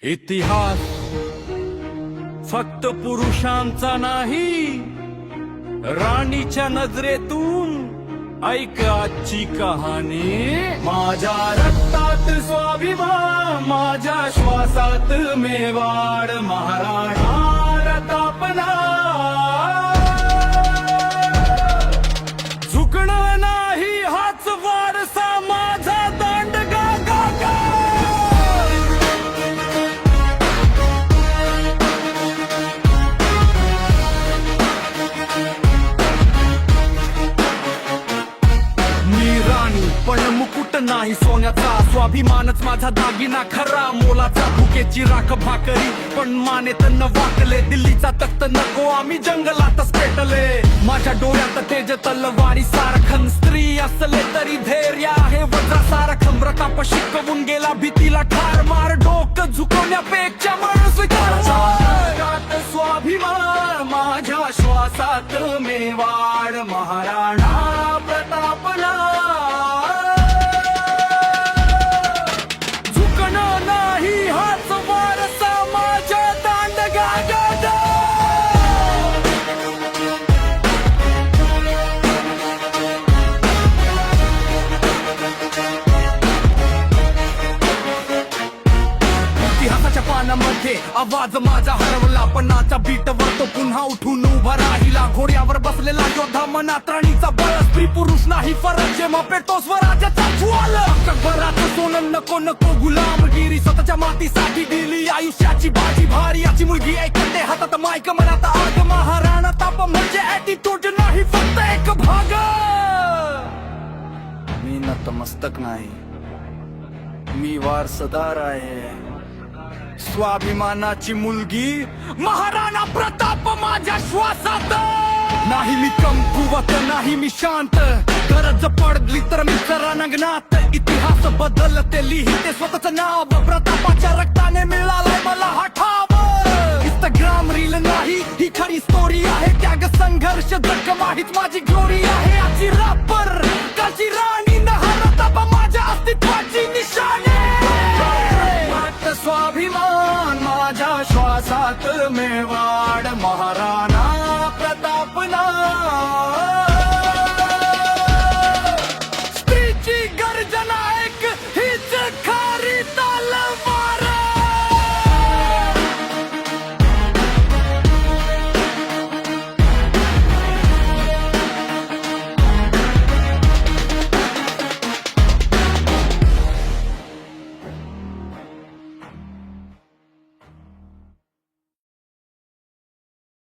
इतिहास फक्त पुरुषांचा नाही, राणीच्या नजरेतून ऐक आजची कहाणी। माझ्या रक्तात स्वाभिमान, माझ्या श्वासात मेवाड, महाराणा प्रतापना झुकणं नाही, हाच वारसा माझा दांडगा गागा। मी राणी पण मुकुट नाही सोन्याचा, स्वाभिमानच माझा दागिना खरा मोलाचा। भुकेची राख भाकरी पण मानेत न वाकले, दिल्लीचा तख्त नको आम्ही जंगलातच पेटले। माझ्या डोळ्यात तेज तलवारी सारखं, स्त्री असले तरी धैर्य आहे वज्रासारखं। प्रताप शिकवून गेला भीतीला ठार मार, डोकं झुकवण्यापेक्षा मन स्वीकारायचा। स्वाभिमान माझ्या श्वासात मेवाड, महाराणा प्रतापना झुकणं नाही, हाच वारसा माझ्या दांडगा गागा। इतिहासाच्या पानामध्ये आवाज माझा हरवला, पण आजच्या बीटवर तो पुन्हा उठून उभा राहिला। घोड्यावर बसलेला योद्धा, मनात राणीचा बळ, स्त्री पुरुष नाही फरक, जेव्हा पेटतो स्वराज्याचा ज्वाल। अकबराचं सोनं नको नको गुलामगिरी, स्वतःच्या मातीसाठी दिली आयुष्याची बाजी भारी। याची मुलगी ऐकते हातात माईक, मनात आग, महाराणा ताप म्हणजे ॲटिट्यूड नाही फक्त एक भाग। मी नतमस्तक नाही, मी वारसदार आहे। स्वाभिमानाची मुलगी महाराणा प्रताप माझ्या श्वासात। नाही मी कमकुवत, नाही मी शांत, गरज पडली तर मी रणांगणात। इतिहास बदलते लिहिते स्वतःच नाव, प्रतापाच्या रक्ताने मिळालाय मला हा ठाव। इंस्टाग्राम रील नाही, ही खरी स्टोरी आहे। त्याग संघर्ष जखम हीच माझी ग्लोरी आहे। आजची रापर कालची राणी, प्रताप माझ्या अस्तित्वाची निशाणी। स्वाभिमान माझ्या श्वासात मेवाड, महाराणा